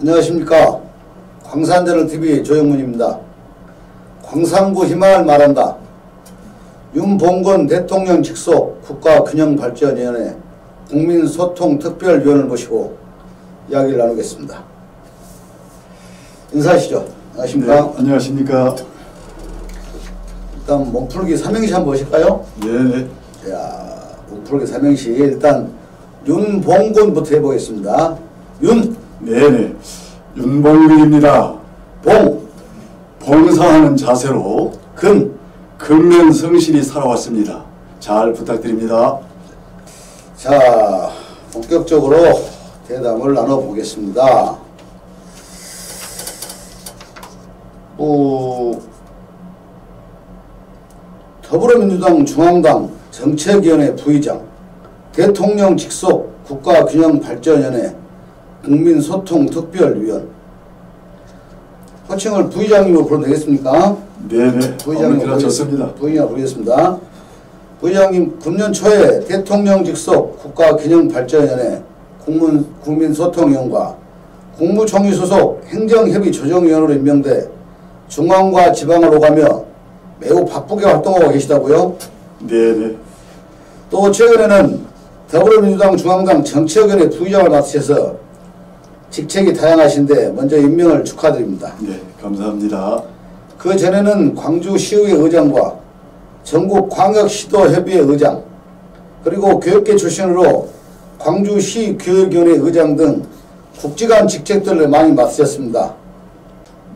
안녕하십니까. 광산저널TV 조영문입니다. 광산구 희망을 말한다. 윤봉건 대통령 직속 국가균형발전위원회 국민소통특별위원을 모시고 이야기를 나누겠습니다. 인사하시죠. 안녕하십니까. 네, 안녕하십니까. 일단 몸풀기 삼행시 한번 보실까요? 네. 자, 몸풀기 삼행시 일단 윤봉건부터 해보겠습니다. 윤. 네네. 윤봉근입니다. 봉사하는 자세로 근면 성실히 살아왔습니다. 잘 부탁드립니다. 자, 본격적으로 대담을 나눠보겠습니다. 더불어민주당 중앙당 정책위원회 부의장, 대통령 직속 국가균형발전위원회 국민소통특별위원. 호칭을 부의장님으로 불러도 되겠습니까? 네네. 부의장님 좋습니다. 부의장으로 부르겠습니다. 부의장님, 금년 초에 대통령 직속 국가균형발전위원회 국민소통위원과 국무총리 소속 행정협의조정위원으로 임명돼 중앙과 지방을 오가며 매우 바쁘게 활동하고 계시다고요? 네네. 또 최근에는 더불어민주당 중앙당 정책위원회 부의장을 맡으셔서 직책이 다양하신데 먼저 임명을 축하드립니다. 네, 감사합니다. 그 전에는 광주시의회 의장과 전국광역시도협의회 의장, 그리고 교육계 출신으로 광주시 교육위원회 의장 등 국지간 직책들을 많이 맡으셨습니다.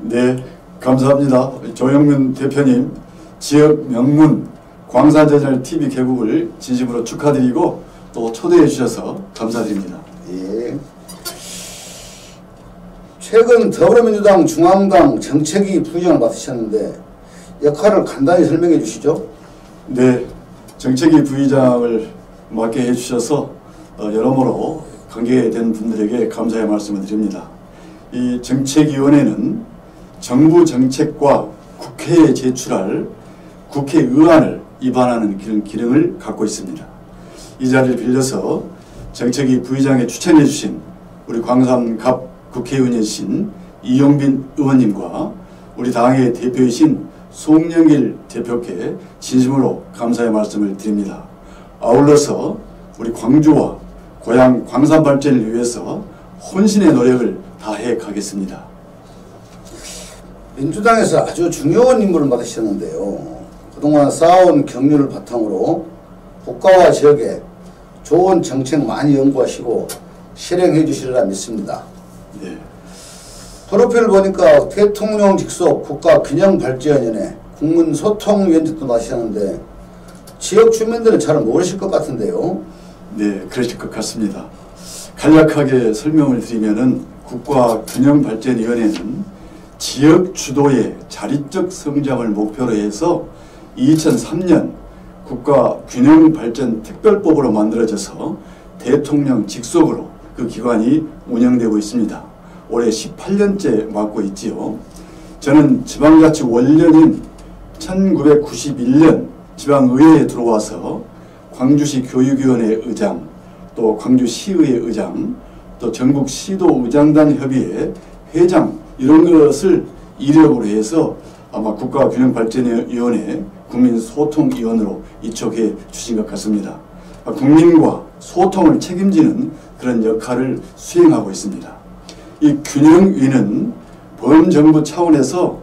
네, 감사합니다. 조영문 대표님, 지역 명문 광산저널TV 개국을 진심으로 축하드리고 또 초대해 주셔서 감사드립니다. 예. 최근 더불어민주당 중앙당 정책위 부의장을 맡으셨는데 역할을 간단히 설명해 주시죠. 네, 정책위 부의장을 맡게 해주셔서 여러모로 관계된 분들에게 감사의 말씀을 드립니다. 이 정책위원회는 정부 정책과 국회에 제출할 국회의안을 입안하는 그런 기능을 갖고 있습니다. 이 자리를 빌려서 정책위 부의장에 추천해 주신 우리 광산갑 국회의원이신 이용빈 의원님과 우리 당의 대표이신 송영길 대표께 진심으로 감사의 말씀을 드립니다. 아울러서 우리 광주와 고향 광산 발전을 위해서 혼신의 노력을 다해 가겠습니다. 민주당에서 아주 중요한 임무를 맡으셨는데요. 그동안 쌓아온 경륜을 바탕으로 국가와 지역에 좋은 정책 많이 연구하시고 실행해 주시리라 믿습니다. 네. 프로필을 보니까 대통령 직속 국가균형발전위원회 국민소통위원직도 맡으셨는데 지역 주민들은 잘 모르실 것 같은데요. 네, 그러실 것 같습니다. 간략하게 설명을 드리면은 국가균형발전위원회는 지역 주도의 자립적 성장을 목표로 해서 2003년 국가균형발전특별법으로 만들어져서 대통령 직속으로 그 기관이 운영되고 있습니다. 올해 18년째 맡고 있지요. 저는 지방자치 원년인 1991년 지방의회에 들어와서 광주시 교육위원회 의장, 또 광주시의회 의장, 또 전국시도의장단 협의회 회장 이런 것을 이력으로 해서 아마 국가균형발전위원회 국민소통위원으로 이촉해 주신 것 같습니다. 국민과 소통을 책임지는 그런 역할을 수행하고 있습니다. 이 균형위는 범정부 차원에서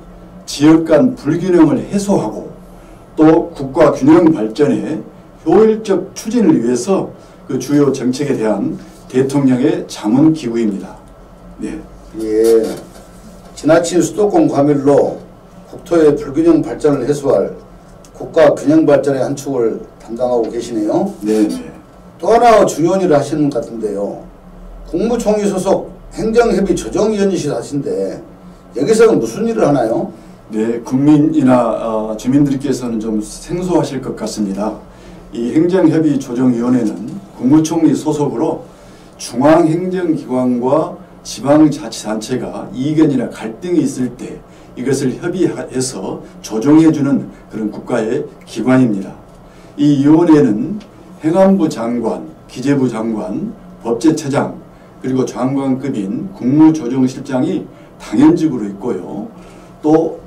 지역 간 불균형을 해소하고 또 국가 균형 발전의 효율적 추진을 위해서 그 주요 정책에 대한 대통령의 자문기구입니다. 네. 예. 지나친 수도권 과밀로 국토의 불균형 발전을 해소할 국가 균형 발전의 한 축을 담당하고 계시네요. 네. 또 하나 중요한 일을 하시는 것 같은데요. 국무총리 소속 행정협의 조정위원이시다 하신데 여기서는 무슨 일을 하나요? 네, 국민이나 주민들께서는 좀 생소하실 것 같습니다. 이 행정협의 조정위원회는 국무총리 소속으로 중앙행정기관과 지방자치단체가 이견이나 갈등이 있을 때 이것을 협의해서 조정해주는 그런 국가의 기관입니다. 이 위원회는 행안부 장관, 기재부 장관, 법제처장, 그리고 장관급인 국무조정실장이 당연직으로 있고요. 또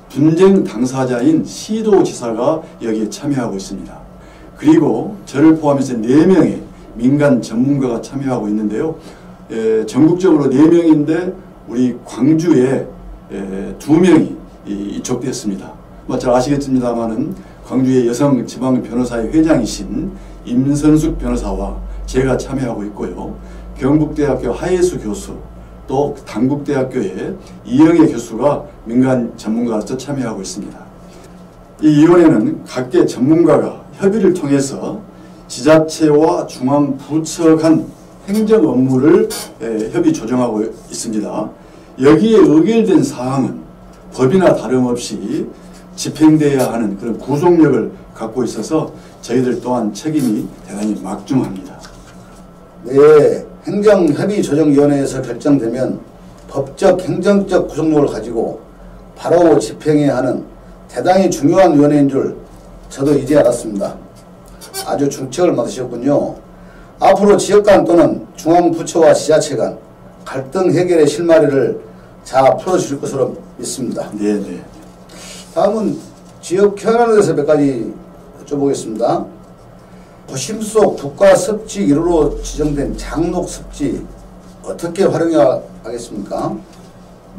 분쟁 당사자인 시도지사가 여기에 참여하고 있습니다. 그리고 저를 포함해서 4명의 민간 전문가가 참여하고 있는데요. 전국적으로 4명인데 우리 광주에 2명이 이촉됐습니다. 잘 아시겠습니다만은 광주의 여성지방변호사회 회장이신 임선숙 변호사와 제가 참여하고 있고요. 경북대학교 하예수 교수, 또 단국대학교의 이영애 교수가 민간 전문가로서 참여하고 있습니다. 이 위원회는 각계 전문가가 협의를 통해서 지자체와 중앙부처 간 행정 업무를 협의 조정하고 있습니다. 여기에 의결된 사항은 법이나 다름없이 집행되어야 하는 그런 구속력을 갖고 있어서 저희들 또한 책임이 대단히 막중합니다. 네, 행정협의조정위원회에서 결정되면 법적, 행정적 구속력을 가지고 바로 집행해야 하는 대단히 중요한 위원회인 줄 저도 이제 알았습니다. 아주 중책을 맡으셨군요. 앞으로 지역 간 또는 중앙부처와 지자체 간 갈등 해결의 실마리를 잘 풀어주실 것으로 믿습니다. 네네. 다음은 지역 현안에 대해서 몇 가지 여쭤보겠습니다. 도심 속 국가 습지 1호로 지정된 장록 습지 어떻게 활용하겠습니까?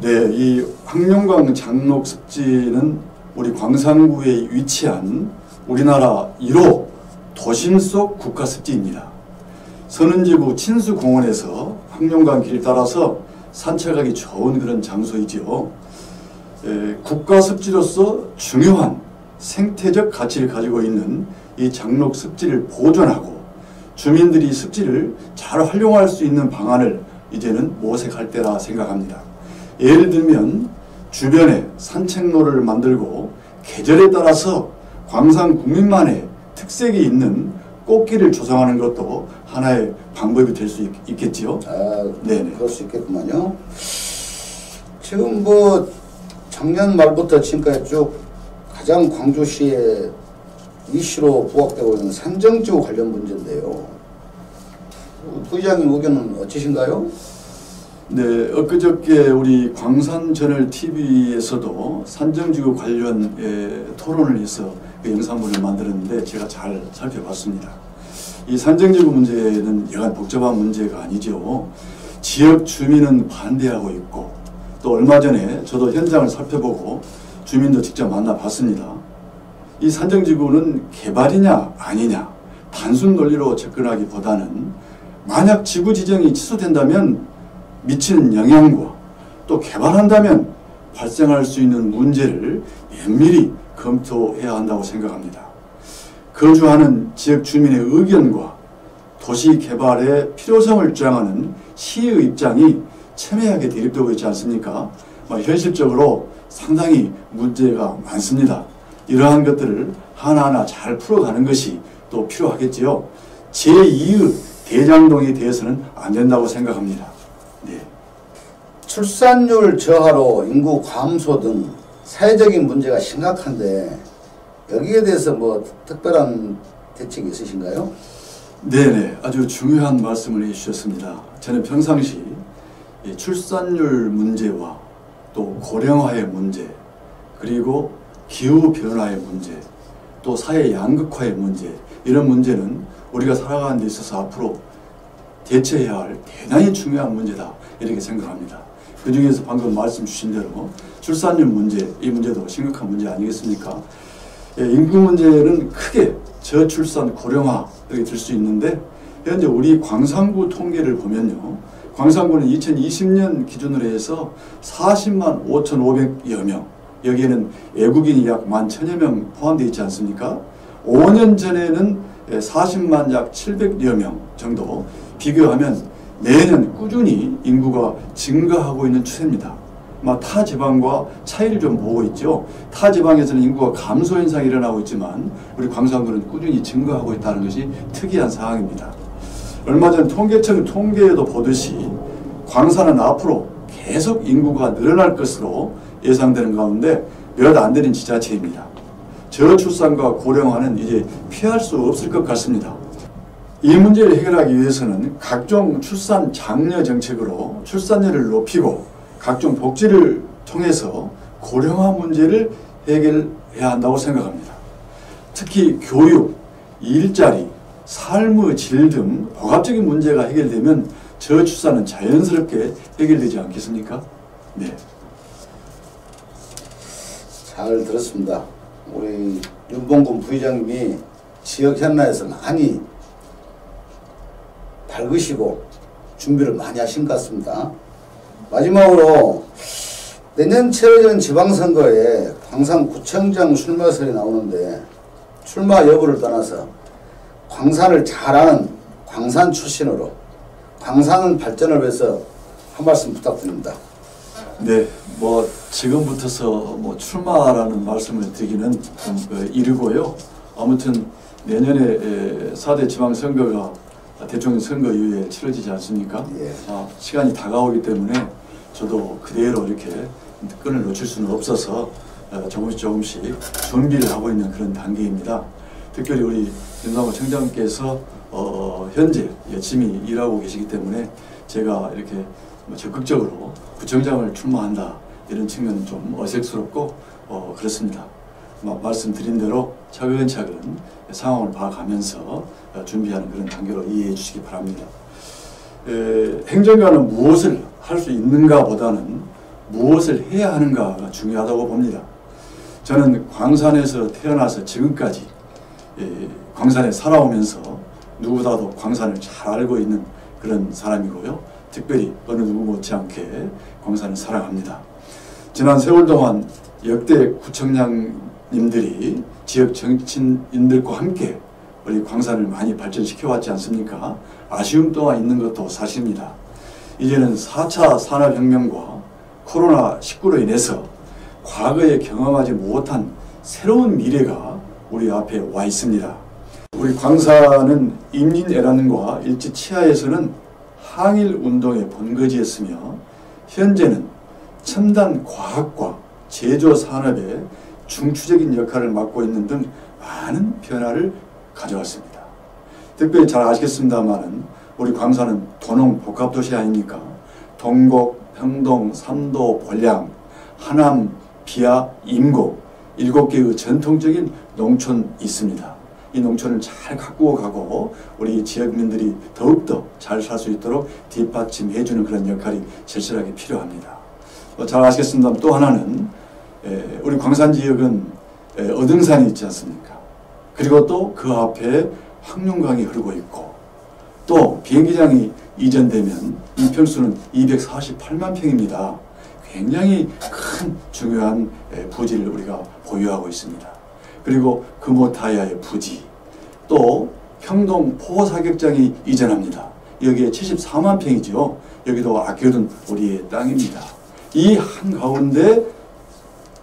네, 이 황룡강 장록 습지는 우리 광산구에 위치한 우리나라 1호 도심 속 국가 습지입니다. 선은지구 친수공원에서 황룡강 길 따라서 산책하기 좋은 그런 장소이지요. 국가 습지로서 중요한 생태적 가치를 가지고 있는 이 장록 습지를 보존하고 주민들이 습지를 잘 활용할 수 있는 방안을 이제는 모색할 때라 생각합니다. 예를 들면 주변에 산책로를 만들고 계절에 따라서 광산 국민만의 특색이 있는 꽃길을 조성하는 것도 하나의 방법이 될 수 있겠지요. 네네. 그럴 수 있겠구만요. 지금 작년 말부터 지금까지 쭉 가장 광주시에 이슈로 부각되고 있는 산정지구 관련 문제인데요. 부의장님 의견은 어떠신가요? 네, 엊그저께 우리 광산저널TV에서도 산정지구 관련 토론을 해서 그 영상물을 만들었는데 제가 잘 살펴봤습니다. 이 산정지구 문제는 여간 복잡한 문제가 아니죠. 지역 주민은 반대하고 있고 또 얼마 전에 저도 현장을 살펴보고 주민도 직접 만나봤습니다. 이 산정지구는 개발이냐 아니냐 단순 논리로 접근하기보다는 만약 지구 지정이 취소된다면 미치는 영향과 또 개발한다면 발생할 수 있는 문제를 면밀히 검토해야 한다고 생각합니다. 거주하는 지역 주민의 의견과 도시 개발의 필요성을 주장하는 시의 입장이 첨예하게 대립되고 있지 않습니까? 현실적으로 상당히 문제가 많습니다. 이러한 것들을 하나하나 잘 풀어가는 것이 또 필요하겠지요. 제2의 대장동에 대해서는 안 된다고 생각합니다. 네. 출산율 저하로 인구 감소 등 사회적인 문제가 심각한데 여기에 대해서 특별한 대책이 있으신가요? 네네, 아주 중요한 말씀을 해주셨습니다. 저는 평상시 출산율 문제와 또 고령화의 문제, 그리고 기후변화의 문제, 또 사회 양극화의 문제, 이런 문제는 우리가 살아가는 데 있어서 앞으로 대처해야 할 대단히 중요한 문제다 이렇게 생각합니다. 그 중에서 방금 말씀 주신 대로 출산율 문제, 이 문제도 심각한 문제 아니겠습니까? 인구 문제는 크게 저출산, 고령화 이렇게 될 수 있는데 현재 우리 광산구 통계를 보면요. 광산구는 2020년 기준으로 해서 40만 5,500여 명, 여기에는 외국인이 약 11,000여 명 포함되어 있지 않습니까? 5년 전에는 40만 약 700여 명 정도 비교하면 매년 꾸준히 인구가 증가하고 있는 추세입니다. 타 지방과 차이를 좀 보고 있죠. 타 지방에서는 인구가 감소 현상이 일어나고 있지만 우리 광산구는 꾸준히 증가하고 있다는 것이 특이한 상황입니다. 얼마 전 통계청 통계에도 보듯이 광산은 앞으로 계속 인구가 늘어날 것으로 예상되는 가운데 몇 안 되는 지자체입니다. 저출산과 고령화는 이제 피할 수 없을 것 같습니다. 이 문제를 해결하기 위해서는 각종 출산 장려 정책으로 출산율을 높이고 각종 복지를 통해서 고령화 문제를 해결해야 한다고 생각합니다. 특히 교육, 일자리, 삶의 질 등 복합적인 문제가 해결되면 저출산은 자연스럽게 해결되지 않겠습니까? 네. 잘 들었습니다. 우리 윤봉근 부의장님이 지역 현안에서 많이 밝으시고 준비를 많이 하신 것 같습니다. 마지막으로 내년 치러지는 지방선거에 광산구청장 출마설이 나오는데 출마 여부를 떠나서 광산을 잘 아는 광산 출신으로 광산 발전을 위해서 한 말씀 부탁드립니다. 네, 지금부터서 출마라는 말씀을 드리기는 좀 이르고요. 아무튼 내년에 4대 지방선거가 대통령 선거 이후에 치러지지 않습니까? 예. 시간이 다가오기 때문에 저도 그대로 이렇게 끈을 놓칠 수는 없어서 조금씩 준비를 하고 있는 그런 단계입니다. 특별히 우리 윤상호 청장께서 현재 열심히 일하고 계시기 때문에 제가 이렇게 적극적으로 구청장을 출마한다 이런 측면은 좀 어색스럽고 그렇습니다. 말씀드린 대로 차근차근 상황을 봐가면서 준비하는 그런 단계로 이해해 주시기 바랍니다. 행정가는 무엇을 할 수 있는가 보다는 무엇을 해야 하는가가 중요하다고 봅니다. 저는 광산에서 태어나서 지금까지 광산에 살아오면서 누구보다도 광산을 잘 알고 있는 그런 사람이고요. 특별히 어느 누구 못지않게 광산을 사랑합니다. 지난 세월 동안 역대 구청장님들이 지역 정치인들과 함께 우리 광산을 많이 발전시켜 왔지 않습니까? 아쉬움 또한 있는 것도 사실입니다. 이제는 4차 산업혁명과 코로나19로 인해서 과거에 경험하지 못한 새로운 미래가 우리 앞에 와 있습니다. 우리 광산은 임진왜란과 일제 치하에서는 항일운동의 본거지였으며 현재는 첨단 과학과 제조산업의 중추적인 역할을 맡고 있는 등 많은 변화를 가져왔습니다. 특별히 잘 아시겠습니다만은 우리 광산은 도농 복합도시 아닙니까? 동곡, 평동, 삼도, 벌양, 하남, 비아, 임곡 7개의 전통적인 농촌이 있습니다. 이 농촌을 잘 가꾸어 가고 우리 지역민들이 더욱더 잘 살 수 있도록 뒷받침해주는 그런 역할이 절실하게 필요합니다. 잘 아시겠습니다. 또 하나는 우리 광산 지역은 어등산이 있지 않습니까? 그리고 또 그 앞에 황룡강이 흐르고 있고 또 비행기장이 이전되면 이 평수는 248만 평입니다. 굉장히 큰 중요한 부지를 우리가 보유하고 있습니다. 그리고 금호타야의 부지, 또 평동 포사격장이 이전합니다. 여기에 74만 평이죠. 여기도 아껴둔 우리의 땅입니다. 이 한가운데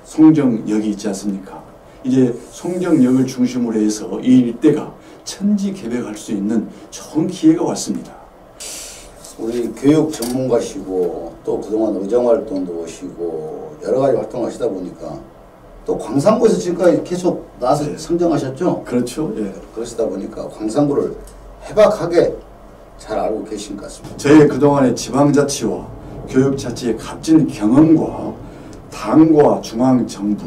송정역이 있지 않습니까? 이제 송정역을 중심으로 해서 이 일대가 천지개벽할 수 있는 좋은 기회가 왔습니다. 우리 교육 전문가시고 또 그동안 의정활동도 오시고 여러 가지 활동하시다 보니까 또 광산구에서 지금까지 계속 나와서 선정하셨죠? 그렇죠. 예. 그러시다 보니까 광산구를 해박하게 잘 알고 계신 것 같습니다. 저희 그동안의 지방자치와 교육자치의 값진 경험과 당과 중앙정부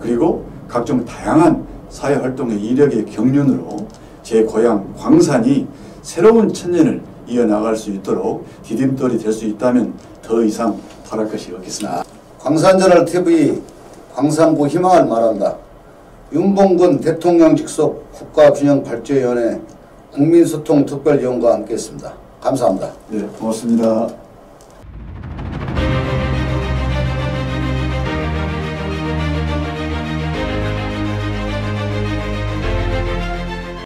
그리고 각종 다양한 사회활동의 이력의 경륜으로 제 고향 광산이 새로운 천년을 이어나갈 수 있도록 디딤돌이 될 수 있다면 더 이상 바랄 것이 없겠습니다. 광산저널TV 광산구 희망을 말한다. 윤봉근 대통령 직속 국가균형발전위원회 국민소통특별위원과 함께했습니다. 감사합니다. 네, 고맙습니다.